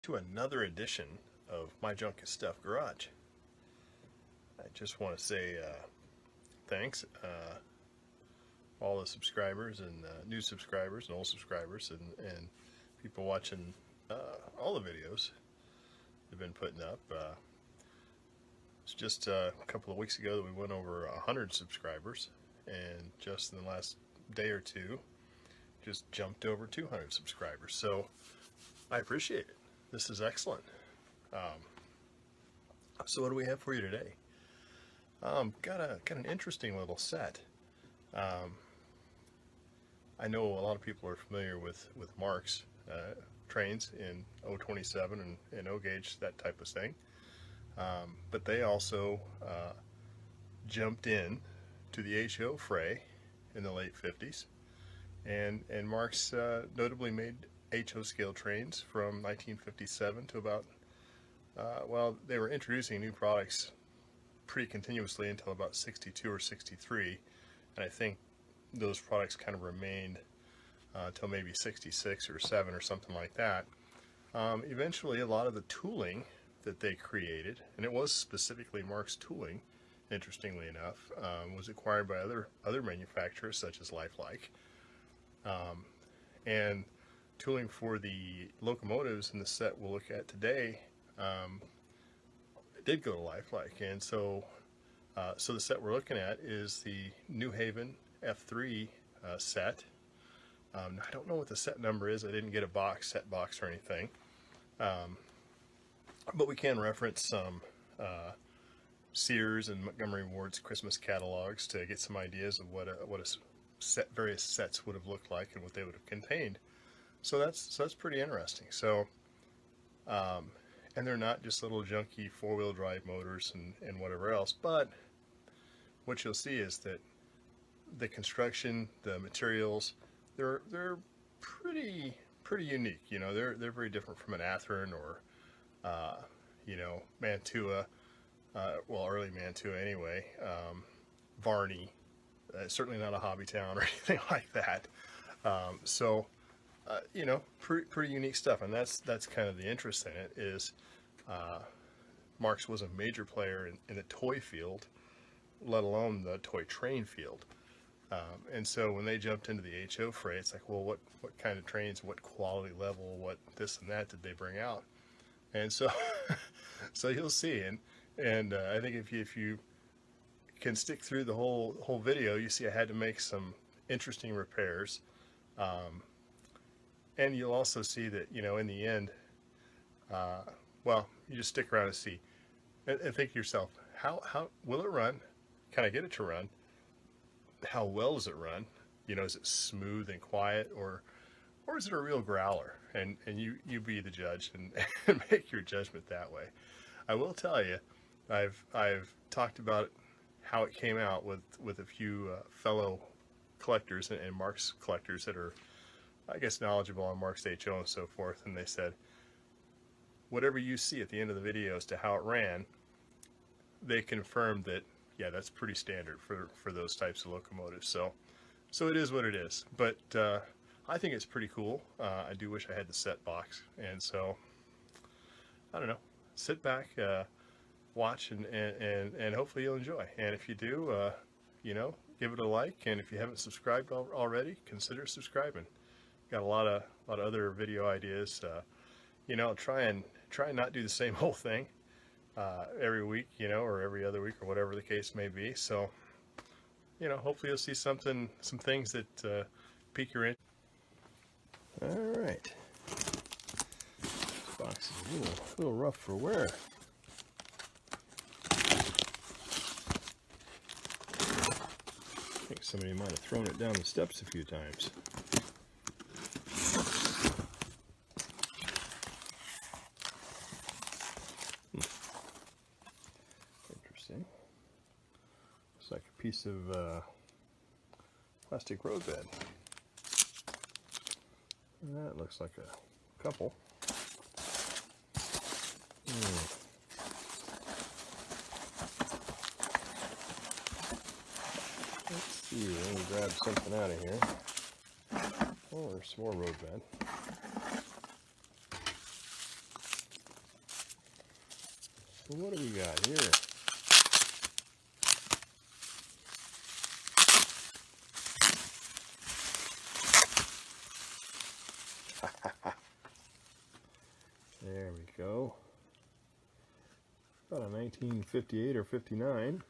to another edition of My Junk is Stuff Garage. I just want to say thanks all the subscribers and new subscribers and old subscribers and people watching all the videos they've been putting up. It's just a couple of weeks ago that we went over 100 subscribers, and just in the last day or two just jumped over 200 subscribers, so I appreciate it. This is excellent. So what do we have for you today? Got an interesting little set. I know a lot of people are familiar with Marx trains in 027 and O gauge, that type of thing. But they also jumped in to the HO fray in the late 50s, and Marx notably made HO scale trains from 1957 to about, well, they were introducing new products pretty continuously until about 62 or 63, and I think those products kind of remained until maybe 66 or 7 or something like that. Eventually, a lot of the tooling that they created, and it was specifically Marx tooling, interestingly enough, was acquired by other manufacturers such as Lifelike, and tooling for the locomotives in the set we'll look at today did go to Lifelike, and so the set we're looking at is the New Haven F3 set. I don't know what the set number is. I didn't get a set box or anything, but we can reference some Sears and Montgomery Ward's Christmas catalogs to get some ideas of what various sets would have looked like and what they would have contained. So that's pretty interesting. So, and they're not just little junky four-wheel drive motors and whatever else, but what you'll see is that the construction, the materials, they're pretty unique. You know, they're very different from an Athearn or Mantua, well, early Mantua anyway, Varney. Certainly not a hobby town or anything like that. Pretty unique stuff, and that's kind of the interest in it. Is Marx was a major player in the toy field, let alone the toy train field. And so when they jumped into the HO fray, it's like, well, what kind of trains, what quality level, what this and that did they bring out? And so, so you'll see, and I think if you can stick through the whole video, you see I had to make some interesting repairs, and you'll also see that, you know, in the end, well, you just stick around and see, and think to yourself, how will it run? Can I get it to run? How well does it run? You know, is it smooth and quiet, or is it a real growler? And you be the judge and make your judgment that way. I will tell you, I've talked about how it came out with a few fellow collectors and Marx collectors that are, I guess, knowledgeable on Marx HO and so forth, and they said, whatever you see at the end of the video as to how it ran, they confirmed that, yeah, that's pretty standard for those types of locomotives. So it is what it is, but I think it's pretty cool. I do wish I had the set box, and so I don't know, sit back, watch, and hopefully you'll enjoy. And if you do, give it a like, and if you haven't subscribed already, consider subscribing. Got a lot of other video ideas. Try and not do the same whole thing every week, or every other week, or whatever the case may be. So, hopefully you'll see some things that pique your interest. All right, this box is a little rough for wear. I think somebody might have thrown it down the steps a few times. Interesting. Looks like a piece of plastic roadbed. And that looks like a couple. Let's see, let me grab something out of here. Oh, there's some more roadbed. So what do we got here? There we go. About a 1958 or 59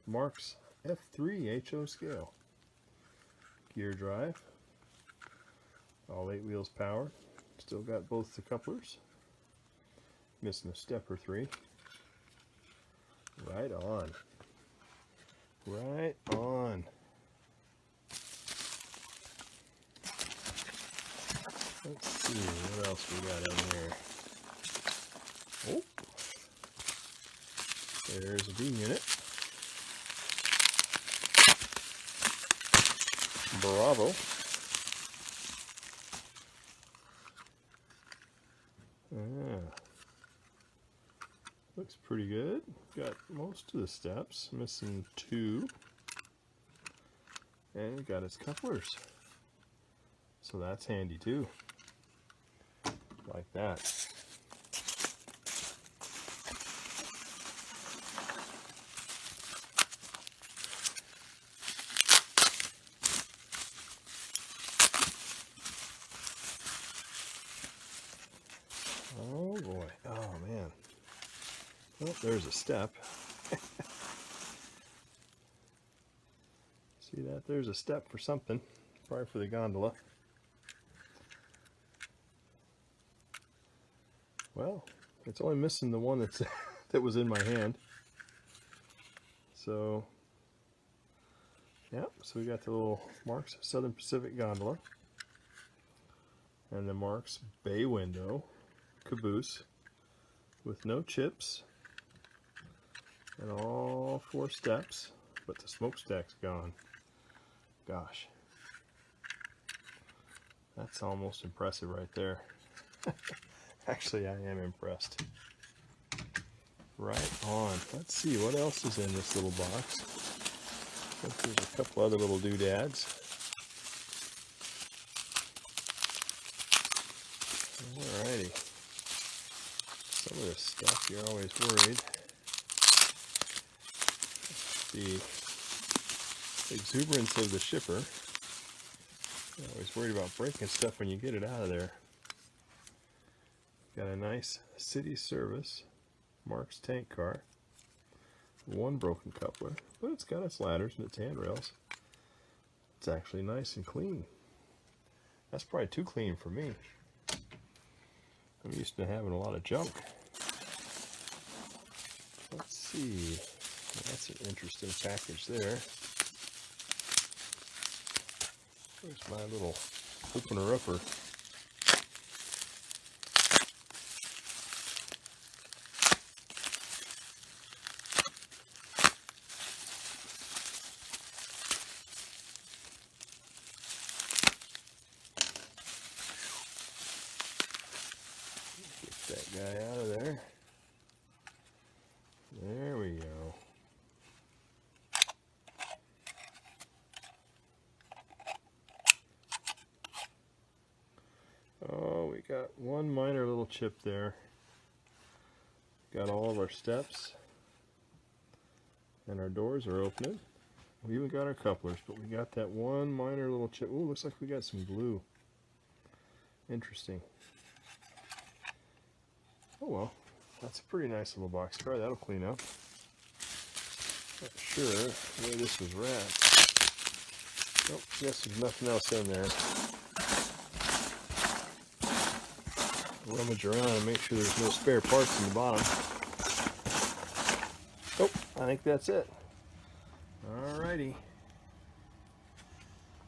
Marx F3 HO scale. Gear drive. All 8 wheels powered. Still got both the couplers. Missing a step or 3. Right on. Right on. Let's see what else we got in here. Oh, there's a B unit. Bravo. Looks pretty good. Got most of the steps, missing 2. And got its couplers. So that's handy too. Like that. Oh boy. Oh man. Well, there's a step. See that? There's a step for something. Probably for the gondola. Well, it's only missing the one that's that was in my hand. So, yeah. So we got the little Marx Southern Pacific gondola and the Marx bay window caboose with no chips and all 4 steps, but the smokestack's gone. Gosh, that's almost impressive right there. Actually, I am impressed. Right on. Let's see what else is in this little box. I think there's a couple other little doodads. Alrighty. Some of this stuff you're always worried. The exuberance of the shipper. You're always worried about breaking stuff when you get it out of there. Got a nice city service Marx tank car. 1 broken coupler, but it's got its ladders and its handrails. It's actually nice and clean. That's probably too clean for me. I'm used to having a lot of junk. Let's see. That's an interesting package there. There's my little opener-upper. Get that guy out of there. There we go. Oh, we got one minor little chip there. Got all of our steps. And our doors are opening. We even got our couplers, but we got that one minor little chip. Oh, looks like we got some glue. Interesting. Oh well, that's a pretty nice little box car. That'll clean up. Not sure the way this was wrapped. Nope, guess there's nothing else in there. Rummage around and make sure there's no spare parts in the bottom. Oh, I think that's it. Alrighty.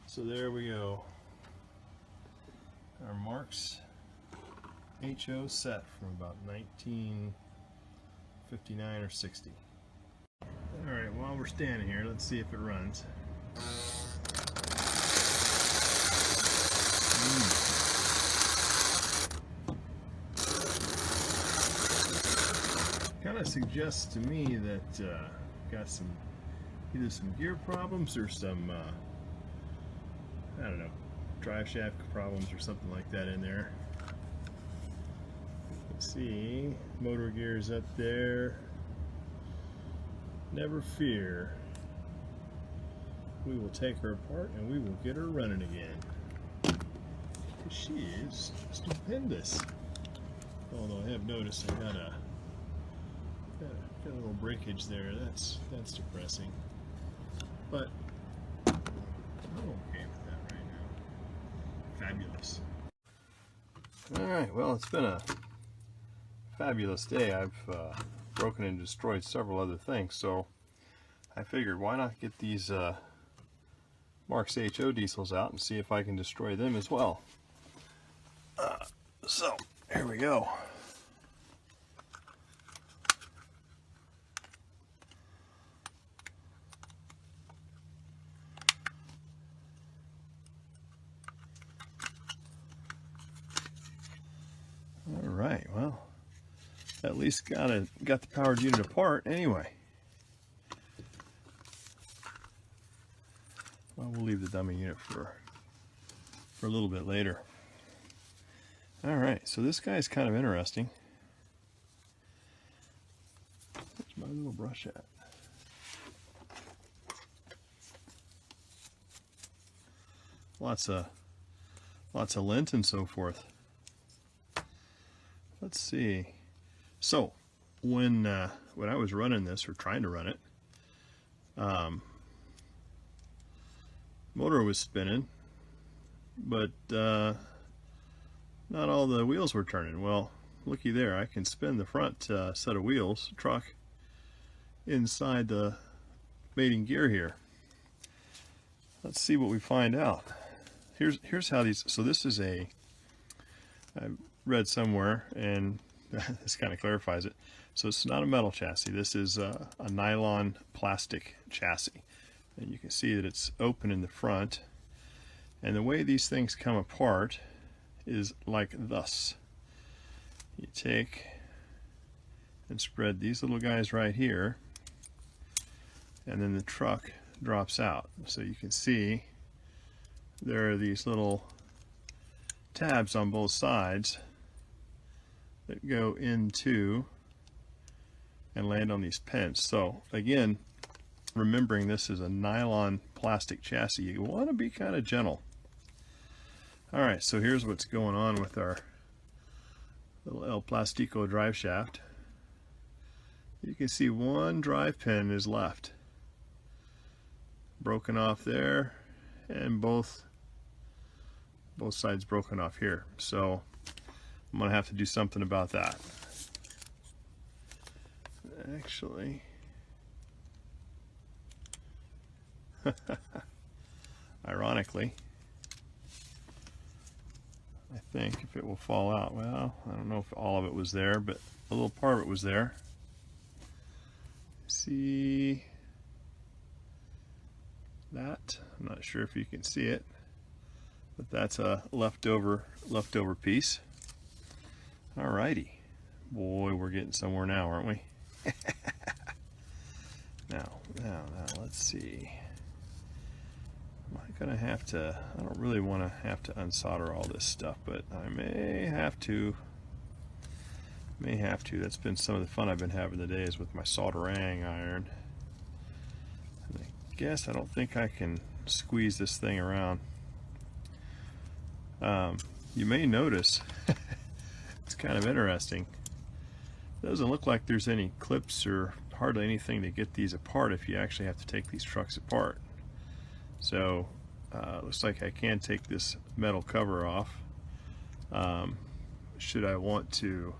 So there we go. Our Marx HO set from about 1959 or 60. Alright, while we're standing here, let's see if it runs. Kind of suggests to me that got some either some gear problems or some I don't know, drive shaft problems or something like that in there. Let's see, motor gears up there, never fear. We will take her apart and we will get her running again. She is stupendous. Although I have noticed I got a little breakage there. That's depressing. But I'm okay with that right now. Fabulous. Alright, well, it's been a fabulous day. I've broken and destroyed several other things, so I figured why not get these Marx HO diesels out and see if I can destroy them as well. So, here we go. Alright, well, at least got the powered unit apart anyway. Well, we'll leave the dummy unit for a little bit later. Alright, so this guy's kind of interesting. Where's my little brush at? Lots of lint and so forth. Let's see. So, when I was running this, or trying to run it, motor was spinning, but not all the wheels were turning. Well, looky there, I can spin the front set of wheels, truck, inside the mating gear here. Let's see what we find out. Here's how these, so this is I read somewhere, and this kind of clarifies it. So it's not a metal chassis. This is a nylon plastic chassis. And you can see that it's open in the front. And the way these things come apart is like thus. You take and spread these little guys right here, and then the truck drops out. So you can see there are these little tabs on both sides that go into and land on these pins. So again, remembering this is a nylon plastic chassis, you want to be kind of gentle. Alright, so here's what's going on with our little El Plastico drive shaft. You can see one drive pin is left, broken off there, and both sides broken off here. So I'm gonna have to do something about that. Actually, ironically, I think if it will fall out, well, I don't know if all of it was there, but a little part of it was there. See that? I'm not sure if you can see it, but that's a leftover piece. Alrighty, boy, we're getting somewhere now, aren't we? now, let's see. Am I gonna have to? I don't really want to have to unsolder all this stuff, but I may have to. That's been some of the fun I've been having today, is with my soldering iron. And I guess I don't think I can squeeze this thing around. You may notice it's kind of interesting. It doesn't look like there's any clips or hardly anything to get these apart if you actually have to take these trucks apart. So looks like I can take this metal cover off. Should I want to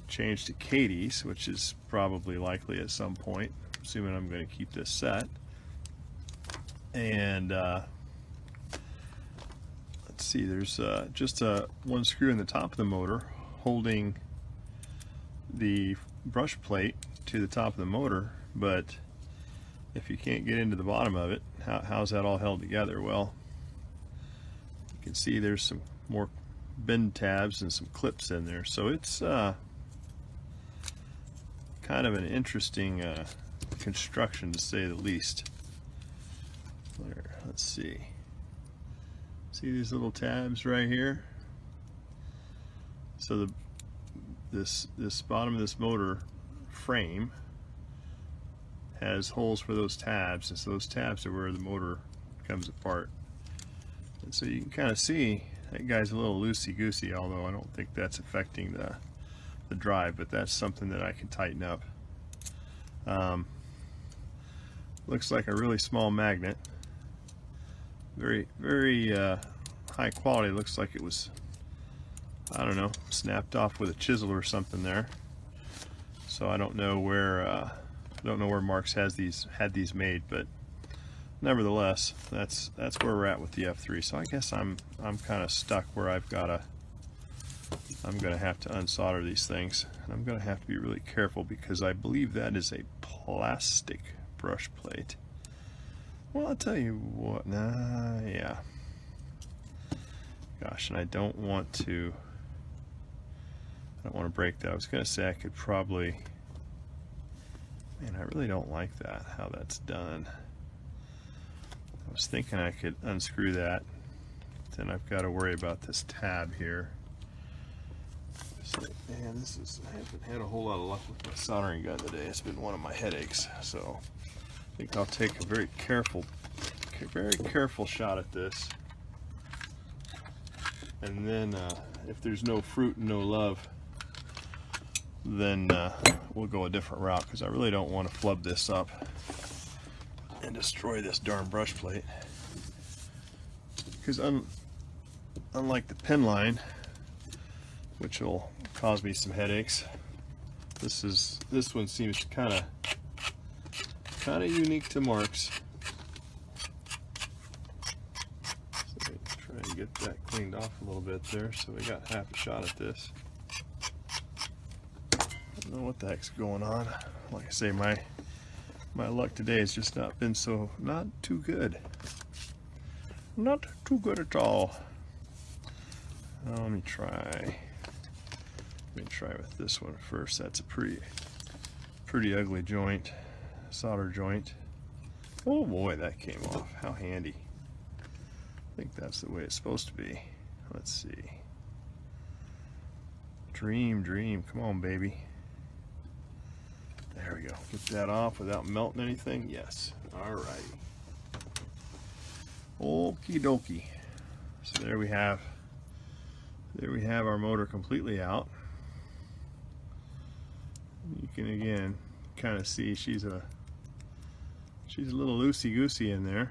change to Katie's, which is probably likely at some point, assuming I'm going to keep this set. And let's see, there's just one screw in the top of the motor holding the brush plate to the top of the motor, but if you can't get into the bottom of it, how's that all held together? Well, you can see there's some more bend tabs and some clips in there, so it's kind of an interesting construction, to say the least. Let's see these little tabs right here? So this bottom of this motor frame has holes for those tabs, and so those tabs are where the motor comes apart. And so you can kind of see that guy's a little loosey-goosey, although I don't think that's affecting the drive, but that's something that I can tighten up. Looks like a really small magnet. Very, very high quality. Looks like it was, I don't know, snapped off with a chisel or something there. So I don't know where Marx had these made, but nevertheless, that's where we're at with the F3. So I guess I'm kind of stuck where I'm gonna have to unsolder these things, and I'm gonna have to be really careful because I believe that is a plastic brush plate. Well, I'll tell you what, yeah. Gosh, and I don't want to break that. I was gonna say I could probably, man, I really don't like that, how that's done. I was thinking I could unscrew that. Then I've got to worry about this tab here. So, man, I haven't had a whole lot of luck with my soldering gun today. It's been one of my headaches. So I think I'll take a very careful shot at this. And then if there's no fruit and no love, then we'll go a different route, because I really don't want to flub this up and destroy this darn brush plate. Because unlike the pin line, which will cause me some headaches, this one seems kind of unique to Marx. So try and get that cleaned off a little bit there. So we got half a shot at this. I don't know what the heck's going on. Like I say, my luck today has just not too good. Not too good at all. Let me try with this one first. That's a pretty ugly joint, solder joint. Oh boy, that came off. How handy. I think that's the way it's supposed to be. Let's see. Dream, come on, baby. There we go. Get that off without melting anything. Yes. Alrighty. Okie dokie. So there we have our motor completely out. You can again kind of see she's a little loosey-goosey in there.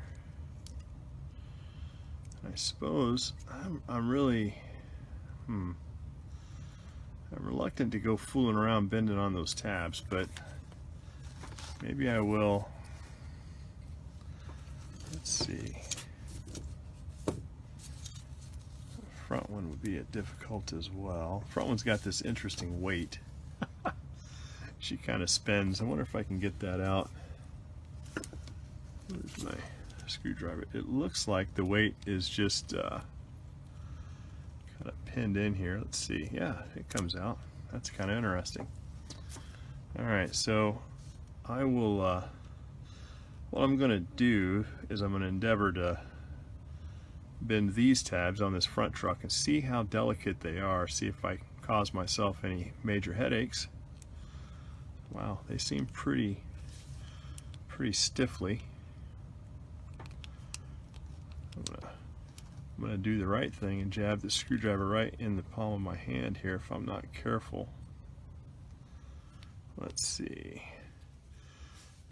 I suppose I'm really I'm reluctant to go fooling around bending on those tabs, but maybe I will. Let's see. Front one would be difficult as well. Front one's got this interesting weight. She kind of spins. I wonder if I can get that out. Where's my screwdriver? It looks like the weight is just kind of pinned in here. Let's see. Yeah, it comes out. That's kind of interesting. All right, so I will. What I'm going to do is I'm going to endeavor to bend these tabs on this front truck and see how delicate they are. See if I cause myself any major headaches. Wow, they seem pretty stiffly. I'm gonna do the right thing and jab the screwdriver right in the palm of my hand here if I'm not careful. Let's see.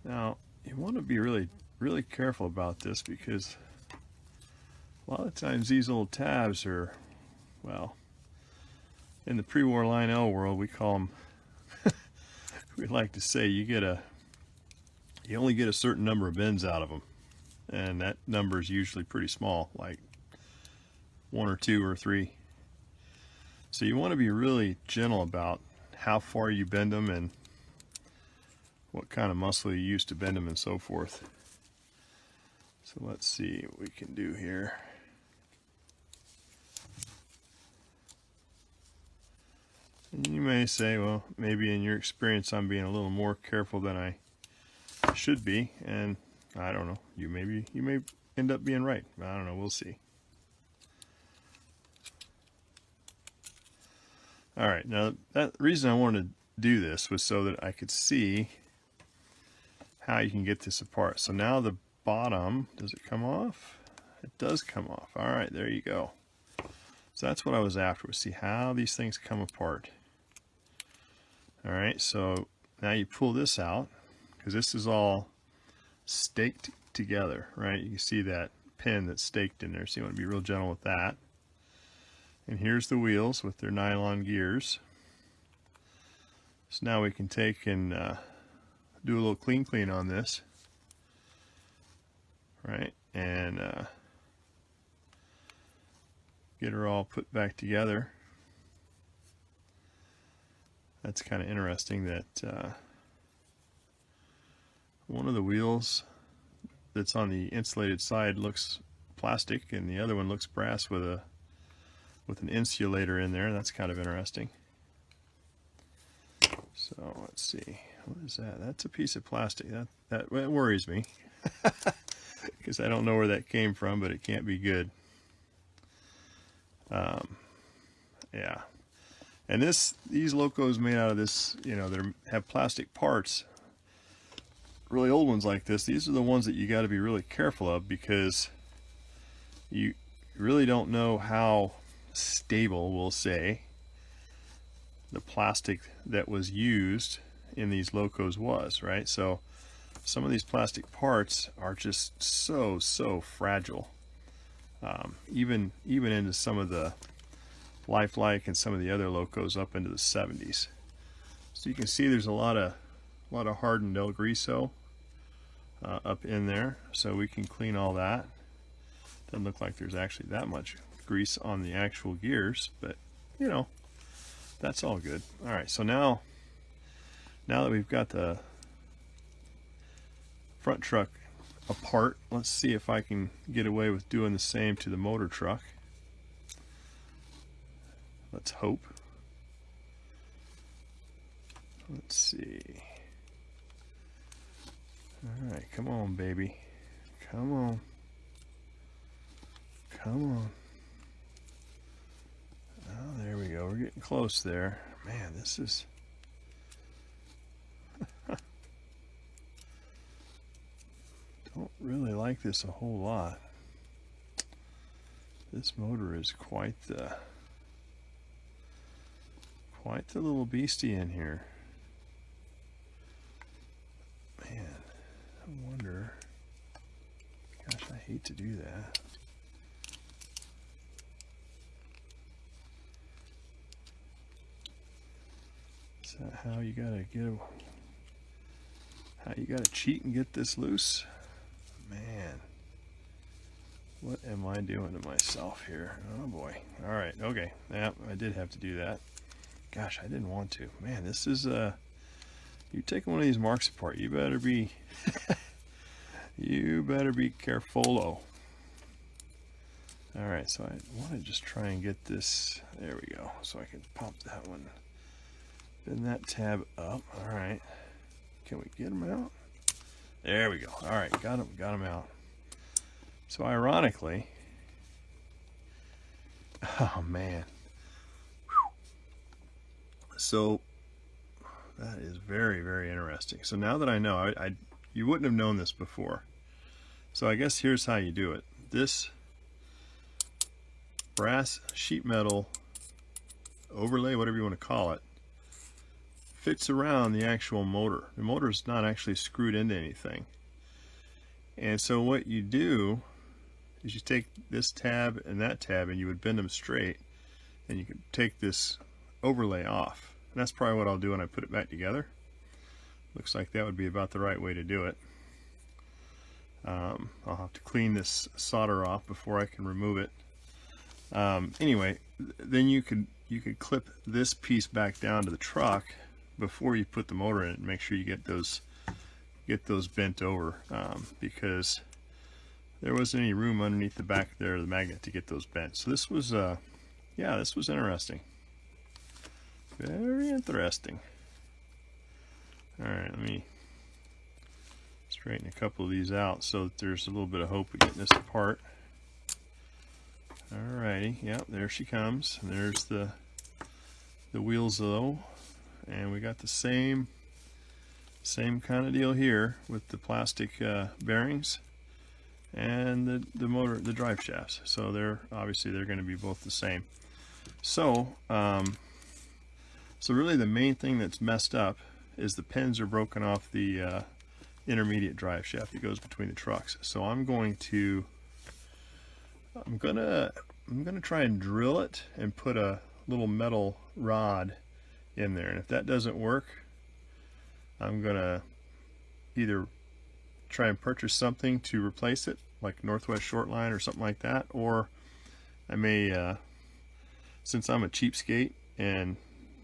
Now, you want to be really careful about this, because a lot of times these old tabs are, well, in the pre-war line L world, we call them, we like to say you only get a certain number of bends out of them, and that number is usually pretty small, like 1 or 2 or 3. So you want to be really gentle about how far you bend them and what kind of muscle you use to bend them and so forth. So let's see what we can do here. And you may say, well, maybe in your experience I'm being a little more careful than I should be, and I don't know. You may end up being right. I don't know. We'll see. All right. Now, that reason I wanted to do this was so that I could see how you can get this apart. So now the bottom, does it come off? It does come off. All right, there you go. So that's what I was after, was see how these things come apart. All right, so now you pull this out, because this is all staked together, right? You can see that pin that's staked in there, so you want to be real gentle with that. And here's the wheels with their nylon gears. So now we can take and do a little clean on this, right? And get her all put back together. That's kind of interesting that one of the wheels that's on the insulated side looks plastic and the other one looks brass with an insulator in there. That's kind of interesting. So let's see, what is that? That's a piece of plastic. That worries me because I don't know where that came from, but it can't be good. Yeah, and these locos made out of this, you know, they have plastic parts. Really old ones like this, these are the ones that you got to be really careful of, because you really don't know how stable, we'll say, the plastic that was used in these locos was, right? So some of these plastic parts are just so fragile, even into some of the Lifelike and some of the other locos up into the 70s. So you can see there's a lot of hardened El Griso up in there, so we can clean all that. Doesn't look like there's actually that much grease on the actual gears, but you know, that's all good. All right, so now that we've got the front truck apart, let's see if I can get away with doing the same to the motor truck. Let's hope. Let's see. All right, come on, baby. Come on. Come on. Oh, there we go. We're getting close there. Man, this is... Don't really like this a whole lot. This motor is quite the little beastie in here. Man, I wonder... Gosh, I hate to do that. Is that how you gotta cheat and get this loose? Man, what am I doing to myself here? Oh boy. All right, okay. Yeah, I did have to do that. Gosh, I didn't want to. Man, this is you take one of these Marx apart, you better be you better be careful. All right, so I want to just try and get this. There we go. So I can pop that one. Bend that tab up. All right. Can we get them out? There we go. All right, got them out. So ironically, oh man. So that is very interesting. So now that I know, you wouldn't have known this before. So I guess here's how you do it. This brass sheet metal overlay, whatever you want to call it, fits around the actual motor. The motor is not actually screwed into anything. And so what you do is you take this tab and that tab and you would bend them straight, and you can take this overlay off. And that's probably what I'll do when I put it back together. Looks like that would be about the right way to do it. I'll have to clean this solder off before I can remove it. Anyway, then you could clip this piece back down to the truck before you put the motor in it, and make sure you get those bent over, because there wasn't any room underneath the back there of the magnet to get those bent. So this was yeah, this was interesting. Very interesting. All right, let me straighten a couple of these out so that there's a little bit of hope of getting this apart. All righty, yep, there she comes. And there's the wheels though, and we got the same Same kind of deal here with the plastic bearings and the motor, the drive shafts. So they're obviously going to be both the same. So so really the main thing that's messed up is the pins are broken off the intermediate drive shaft that goes between the trucks. So I'm gonna try and drill it and put a little metal rod in there, and if that doesn't work, I'm gonna either try and purchase something to replace it, like Northwest Shortline or something like that, or I may, since I'm a cheapskate and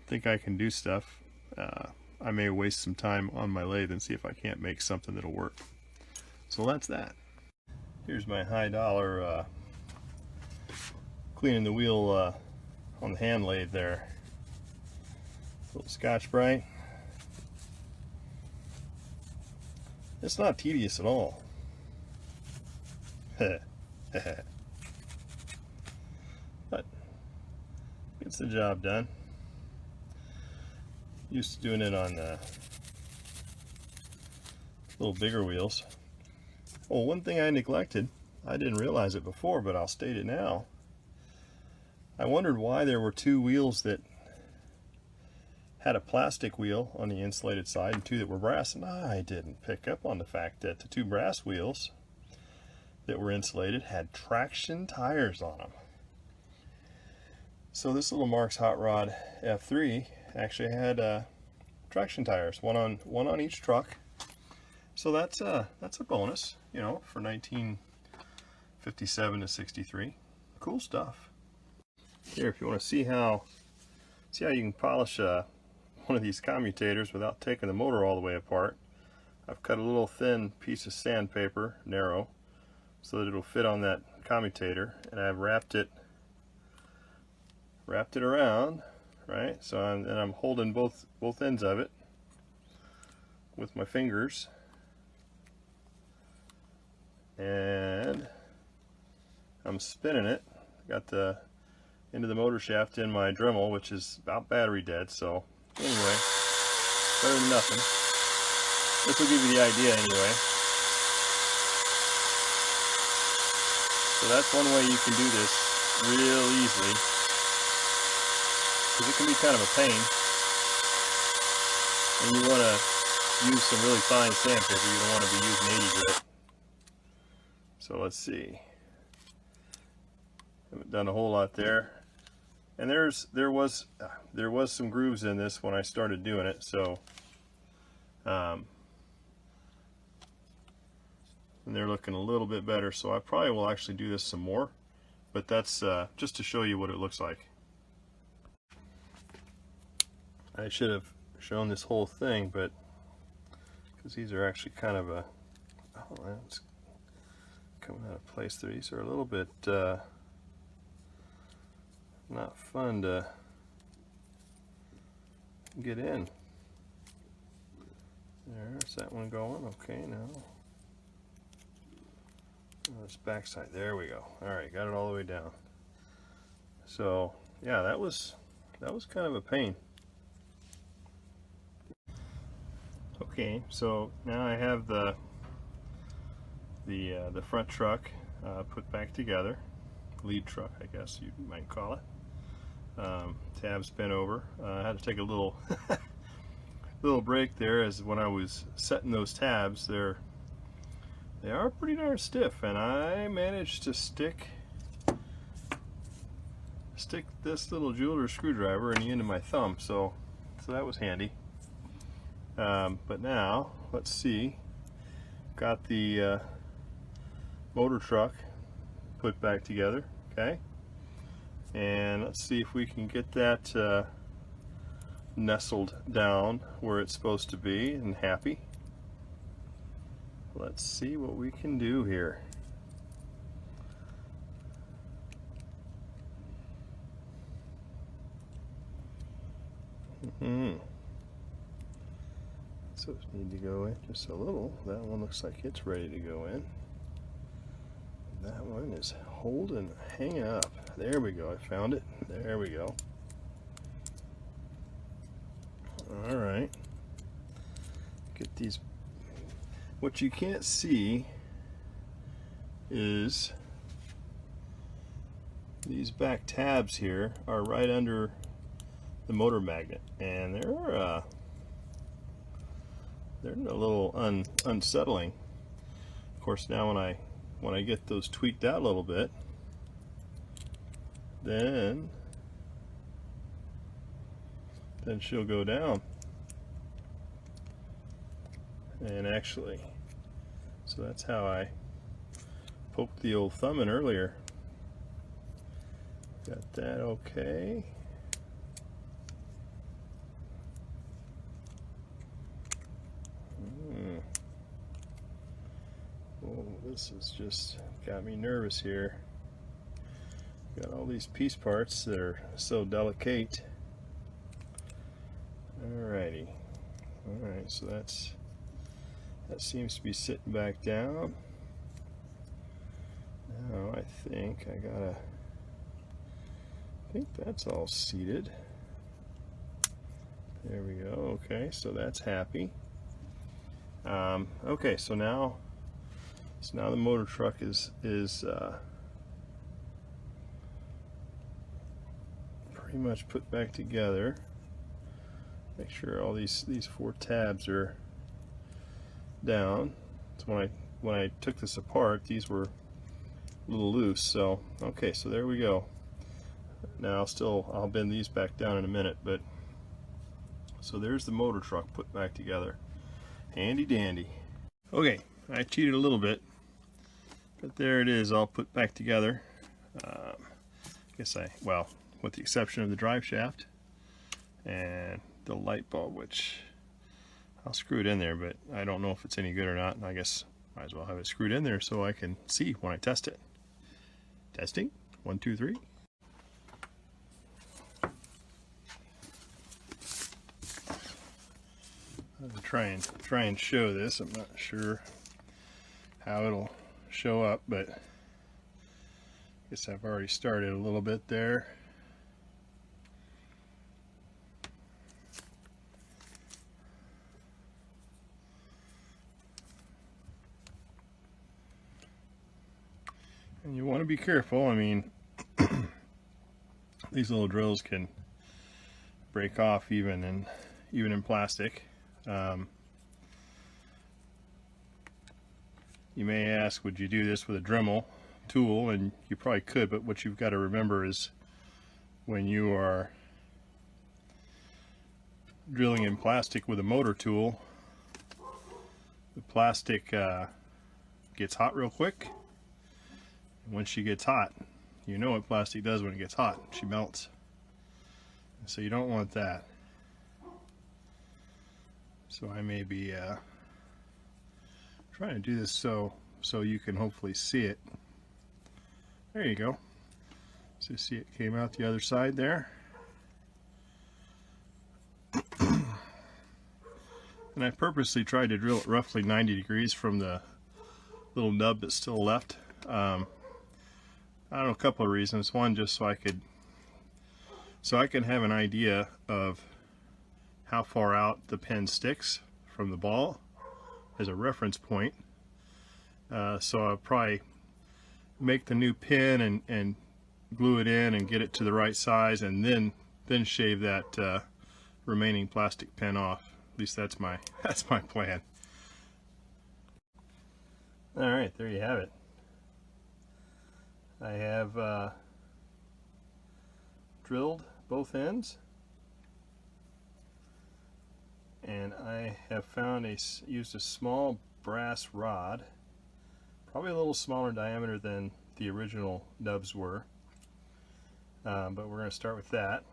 think I can do stuff, I may waste some time on my lathe and see if I can't make something that'll work. So that's that. Here's my high dollar cleaning the wheel on the hand lathe there. A little Scotch-Brite. It's not tedious at all. But gets the job done. Used to doing it on little bigger wheels. Oh, one thing I neglected, I didn't realize it before, but I'll state it now. I wondered why there were two wheels that had a plastic wheel on the insulated side and two that were brass, and I didn't pick up on the fact that the two brass wheels that were insulated had traction tires on them. So this little Marx Hot Rod F3 actually had traction tires, one on each truck. So that's a bonus, you know, for 1957 to 63. Cool stuff. Here, if you want to see how you can polish one of these commutators without taking the motor all the way apart, I've cut a little thin piece of sandpaper, narrow, so that it'll fit on that commutator, and I've wrapped it around, right? So I'm holding both ends of it with my fingers, and I'm spinning it. Got the end of the motor shaft in my Dremel, which is about battery dead, so anyway, better than nothing. This will give you the idea anyway. So that's one way you can do this real easily, because it can be kind of a pain, and you want to use some really fine sandpaper. You don't want to be using 80 grit. So let's see. Haven't done a whole lot there, and there was some grooves in this when I started doing it. So and they're looking a little bit better. So I probably will actually do this some more, but that's just to show you what it looks like. I should have shown this whole thing, but because these are actually kind of a, oh, that's coming out of place there. These are a little bit not fun to get in. There's that one going. Okay, now this backside. There we go. All right, got it all the way down. So yeah, that was kind of a pain. Okay, so now I have the front truck put back together, lead truck, I guess you might call it. Tabs bent over. I had to take a little little break there, as when I was setting those tabs, they are pretty darn stiff, and I managed to stick this little jeweler's screwdriver in the end of my thumb, so that was handy. But now let's see, got the motor truck put back together, okay, and let's see if we can get that nestled down where it's supposed to be and happy. Let's see what we can do here. So it need to go in just a little. That one looks like it's ready to go in. That one is holding, hanging up. There we go. I found it. There we go. All right. get these. What you can't see is these back tabs here are right under the motor magnet, and they're a little unsettling. Of course, now when I get those tweaked out a little bit, then she'll go down. And actually, so that's how I poked the old thumb in earlier. Got that okay. Oh, this has just got me nervous here. Got all these piece parts that are so delicate. Alrighty. Alright, so that seems to be sitting back down. Now I think I think that's all seated. There we go. Okay, so that's happy. Okay, so now the motor truck is pretty much put back together. Make sure all these 4 tabs are down. So when I took this apart, these were a little loose. So okay, so there we go. Now I'll bend these back down in a minute, but so there's the motor truck put back together. Handy dandy. Okay, I cheated a little bit, but there it is, all put back together. Well, with the exception of the drive shaft and the light bulb, which I'll screw it in there, but I don't know if it's any good or not. And I guess might as well have it screwed in there so I can see when I test it. Testing, 1, 2, 3. I'll try and show this. I'm not sure how it'll show up, but I guess I've already started a little bit there. And you want to be careful. I mean, these little drills can break off even in plastic. You may ask, would you do this with a Dremel tool? And you probably could, but what you've got to remember is when you are drilling in plastic with a motor tool, the plastic gets hot real quick. And when she gets hot, you know what plastic does when it gets hot. She melts. So you don't want that. So I may be trying to do this so you can hopefully see it. There you go. So you see it came out the other side there. And I purposely tried to drill it roughly 90 degrees from the little nub that's still left. I don't know, a couple of reasons. One, just so I can have an idea of how far out the pin sticks from the ball as a reference point. So I'll probably make the new pin and glue it in and get it to the right size, and then shave that remaining plastic pin off. At least that's my plan. All right, there you have it. I have drilled both ends, and I have used a small brass rod, probably a little smaller diameter than the original nubs were, but we're going to start with that.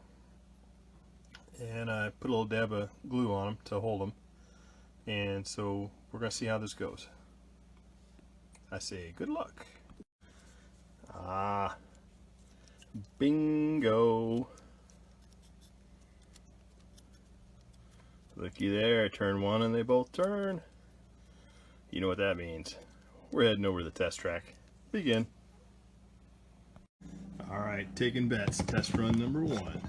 And I put a little dab of glue on them to hold them, and so we're going to see how this goes. I say good luck. Ah, bingo. Looky there, I turn one and they both turn. You know what that means. We're heading over to the test track. Begin. Alright, taking bets. Test run number 1. Holy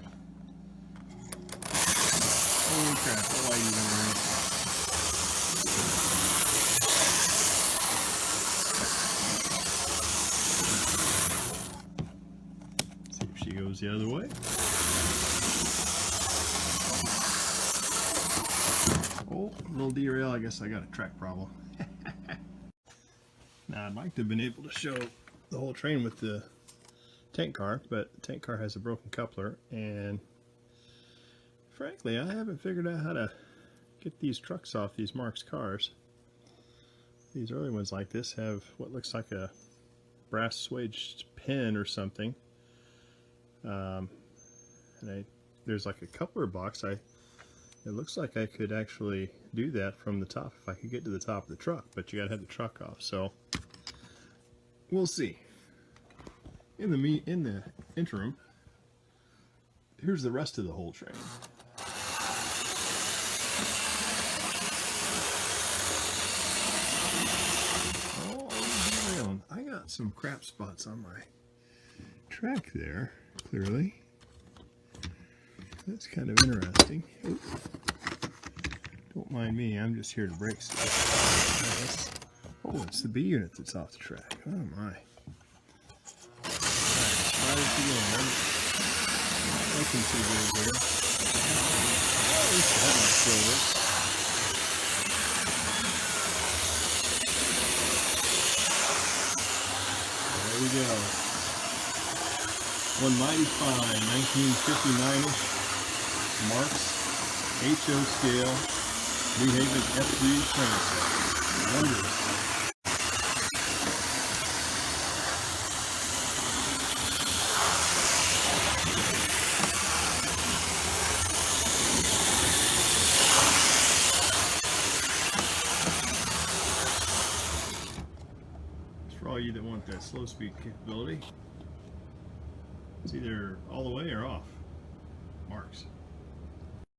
crap, what light are you gonna run? comes the other way. Oh, little derail. I guess I got a track problem. Now, I'd like to have been able to show the whole train with the tank car, but the tank car has a broken coupler, and frankly, I haven't figured out how to get these trucks off these Marx cars. These early ones like this have what looks like a brass swaged pin or something. There's like a coupler box. It looks like I could actually do that from the top if I could get to the top of the truck, but you gotta have the truck off. So we'll see. In the interim, here's the rest of the whole train. Oh, I got some crap spots on my track there, clearly. That's kind of interesting. Oop. Don't mind me, I'm just here to break stuff. Oh, it's the B unit that's off the track. Oh my. Try this again. I can see very good. Oh, at least the headlight still works. There we go. One mighty fine 1959-ish Marx HO scale New Haven F3 train set. Wonders. For all you that want that slow speed capability, it's either all the way or off. Marx.